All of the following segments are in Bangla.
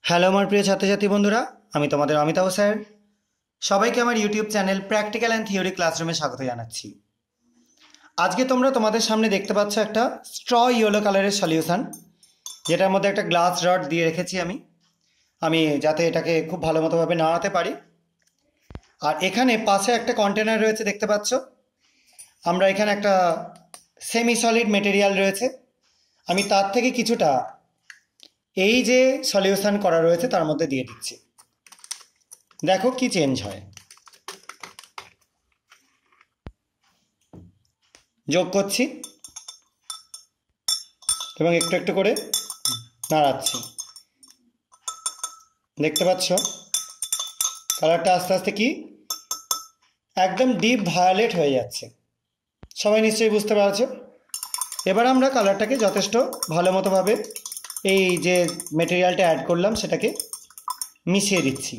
হ্যালো আমার প্রিয় ছাত্রছাত্রী বন্ধুরা, আমি তোমাদের অমিতাভ স্যার। সবাইকে আমার YouTube channel practical and theory ক্লাসরুমে স্বাগত জানাচ্ছি। আজকে তোমরা তোমাদের সামনে দেখতে পাচ্ছ একটা স্ট্র ইয়েলো কালারের সলিউশন, যেটার মধ্যে একটা গ্লাস রড দিয়ে রেখেছি আমি যাতে এটাকে খুব ভালো মতোভাবে নাড়াতে পারি। আর এখানে পাশে একটা কন্টেনার রয়েছে, দেখতে পাচ্ছ। আমরা এখানে একটা সেমি সলিড মেটেরিয়াল রয়েছে, আমি তার থেকে কিছুটা এই যে সলিউশন করা রয়েছে তার মধ্যে দিয়ে দিচ্ছি। দেখো কি চেঞ্জ হয়। যোগ করছি এবং একটু একটু করে নাড়াচ্ছি। দেখতে পাচ্ছ কালারটা আস্তে আস্তে কি একদম ডিপ ভায়োলেট হয়ে যাচ্ছে। সবাই নিশ্চয়ই বুঝতে পারছো। এবার আমরা কালারটাকে যথেষ্ট ভালো মতোভাবে এই যে মেটেরিয়ালটা অ্যাড করলাম সেটাকে মিশিয়ে দিচ্ছি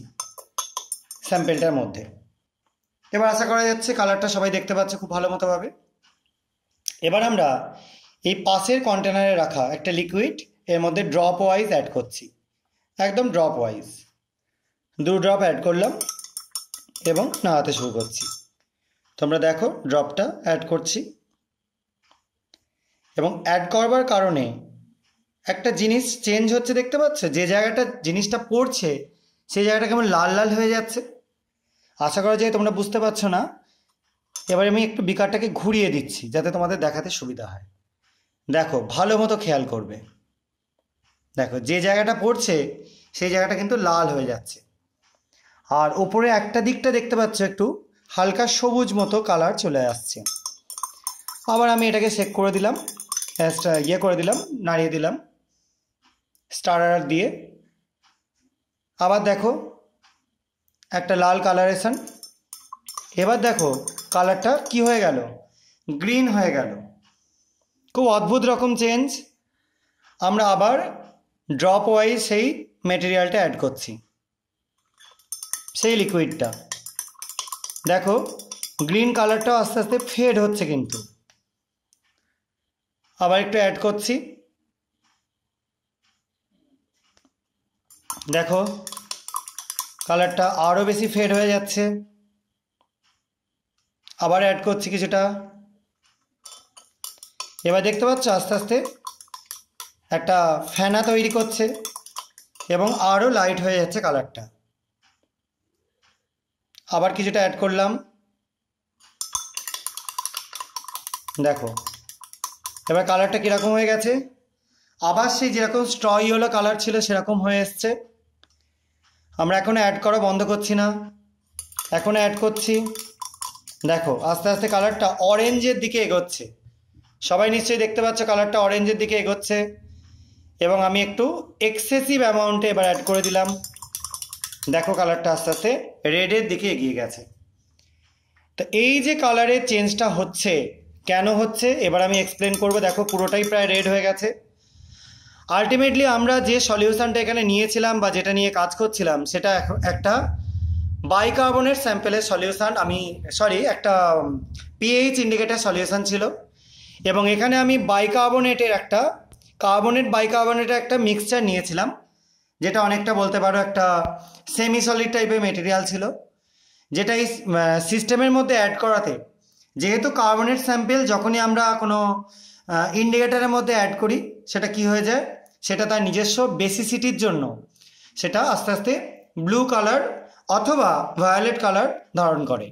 স্যাম্পেলটার মধ্যে। এবার আশা করা যাচ্ছে কালারটা সবাই দেখতে পাচ্ছে খুব ভালো মতোভাবে। এবার আমরা এই পাশের কন্টেনারে রাখা একটা লিকুইড এর মধ্যে ড্রপ ওয়াইজ অ্যাড করছি, একদম ড্রপ ওয়াইজ 2 ড্রপ অ্যাড করলাম এবং নাড়াতে শুরু করছি। তোমরা দেখো ড্রপটা অ্যাড করছি এবং অ্যাড করবার কারণে একটা জিনিস চেঞ্জ হচ্ছে, দেখতে পাচ্ছ। যে জায়গাটা জিনিসটা পড়ছে সেই জায়গাটা কেমন লাল লাল হয়ে যাচ্ছে। আশা করা যায় তোমরা বুঝতে পারছো না। এবার আমি একটু বিকারটাকে ঘুরিয়ে দিচ্ছি যাতে তোমাদের দেখাতে সুবিধা হয়। দেখো ভালো মতো খেয়াল করবে। দেখো যে জায়গাটা পড়ছে সেই জায়গাটা কিন্তু লাল হয়ে যাচ্ছে, আর ওপরে একটা দিকটা দেখতে পাচ্ছ একটু হালকা সবুজ মতো কালার চলে আসছে। আবার আমি এটাকে চেক করে দিলাম, করে দিলাম, নাড়িয়ে দিলাম স্টারার দিয়ে। আবার দেখো একটা লাল কালারেশন। এবার দেখো কালারটা কি হয়ে গেল, গ্রিন হয়ে গেল। খুব অদ্ভুত রকম চেঞ্জ। আমরা আবার ড্রপ ওয়াইজ সেই মেটেরিয়ালটা অ্যাড করছি, সেই লিকুইডটা। দেখো গ্রিন কালারটাও আস্তে আস্তে ফেড হচ্ছে, কিন্তু আবার একটু অ্যাড করছি। দেখো কালারটা আরও বেশি ফেড হয়ে যাচ্ছে। আবার অ্যাড করছি কিছুটা। এবার দেখতে পাচ্ছ আস্তে আস্তে একটা ফেনা তৈরি করছে এবং আরও লাইট হয়ে যাচ্ছে কালারটা। আবার কিছুটা অ্যাড করলাম। দেখো এবার কালারটা কীরকম হয়ে গেছে। আবার সেই যেরকম স্ট্র ইয়েলো কালার ছিল সেরকম হয়ে এসছে। আমরা এখনও অ্যাড করা বন্ধ করছি না, এখনও অ্যাড করছি। দেখো আস্তে আস্তে কালারটা অরেঞ্জের দিকে এগোচ্ছে। সবাই নিশ্চয়ই দেখতে পাচ্ছ কালারটা অরেঞ্জের দিকে এগোচ্ছে। এবং আমি একটু এক্সেসিভ অ্যামাউন্টে এবার অ্যাড করে দিলাম। দেখো কালারটা আস্তে আস্তে রেডের দিকে এগিয়ে গেছে। তো এই যে কালারের চেঞ্জটা হচ্ছে, কেন হচ্ছে এবার আমি এক্সপ্লেন করব। দেখো পুরোটাই প্রায় রেড হয়ে গেছে। আলটিমেটলি আমরা যে সলিউশনটা এখানে নিয়েছিলাম বা যেটা নিয়ে কাজ করছিলাম সেটা একটা বাইকার্বনেট স্যাম্পেলের সলিউশন, একটা পিএইচ ইন্ডিকেটার সলিউশন ছিল। এবং এখানে আমি বাইকার্বনেটের একটা মিক্সচার নিয়েছিলাম, যেটা অনেকটা বলতে পারো একটা সেমি সলিড টাইপের মেটেরিয়াল ছিল, যেটা এই সিস্টেমের মধ্যে অ্যাড করাতে, যেহেতু কার্বনেট স্যাম্পেল যখনই আমরা কোনো ইন্ডিকেটারের মধ্যে অ্যাড করি সেটা কি হয়ে যায়, সেটা তার নিজস্ব বেসিসিটির জন্য সেটা আস্তে আস্তে ব্লু কালার অথবা ভায়োলেট কালার ধারণ করে।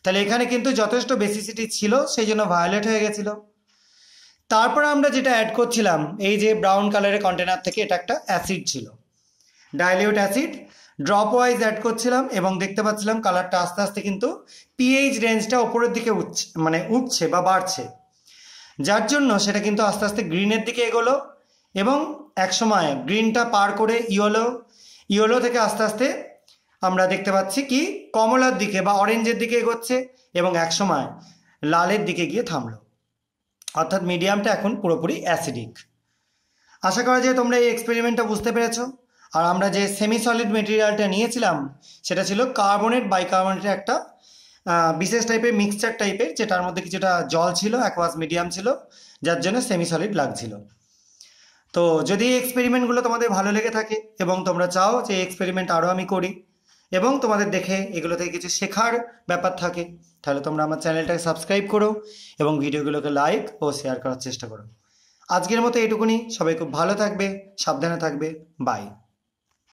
তাহলে এখানে কিন্তু যথেষ্ট বেসিসিটি ছিল, সেই জন্য ভায়োলেট হয়ে গেছিলো। তারপর আমরা যেটা অ্যাড করছিলাম এই যে ব্রাউন কালারের কন্টেনার থেকে, এটা একটা অ্যাসিড ছিল, dilute acid. Drop wise add করছিলাম এবং দেখতে পাচ্ছিলাম কালারটা আস্তে আস্তে কিন্তু পিএইচ রেঞ্জটা ওপরের দিকে উঠছে বা বাড়ছে, যার জন্য সেটা কিন্তু আস্তে আস্তে গ্রিনের দিকে এগোলো এবং একসময় গ্রিনটা পার করে ইয়েলো থেকে আস্তে আস্তে আমরা দেখতে পাচ্ছি কি কমলার দিকে বা অরেঞ্জের দিকে এগোচ্ছে এবং একসময় লালের দিকে গিয়ে থামলো। অর্থাৎ মিডিয়ামটা এখন পুরোপুরি অ্যাসিডিক। আশা করা যায় তোমরা এই এক্সপেরিমেন্টটা বুঝতে পেরেছো। আর আমরা যে সেমি সলিড মেটেরিয়ালটা নিয়েছিলাম সেটা ছিল বাইকার্বনেটের একটা বিশেষ টাইপের মিক্সচার টাইপের, যেটার মধ্যে কিছুটা জল ছিল, অ্যাকোয়াস মিডিয়াম ছিল, যার জন্য সেমি সলিড লাগছিল। তো যদি এই এক্সপেরিমেন্টগুলো তোমাদের ভালো লেগে থাকে এবং তোমরা চাও যে এই এক্সপেরিমেন্ট আরও আমি করি এবং তোমাদের দেখে এগুলো থেকে কিছু শেখার ব্যাপার থাকে, তাহলে তোমরা আমার চ্যানেলটাকে সাবস্ক্রাইব করো এবং ভিডিওগুলোকে লাইক ও শেয়ার করার চেষ্টা করো। আজকের মতো এটুকুনি। সবাই খুব ভালো থাকবে, সাবধানে থাকবে। বাই।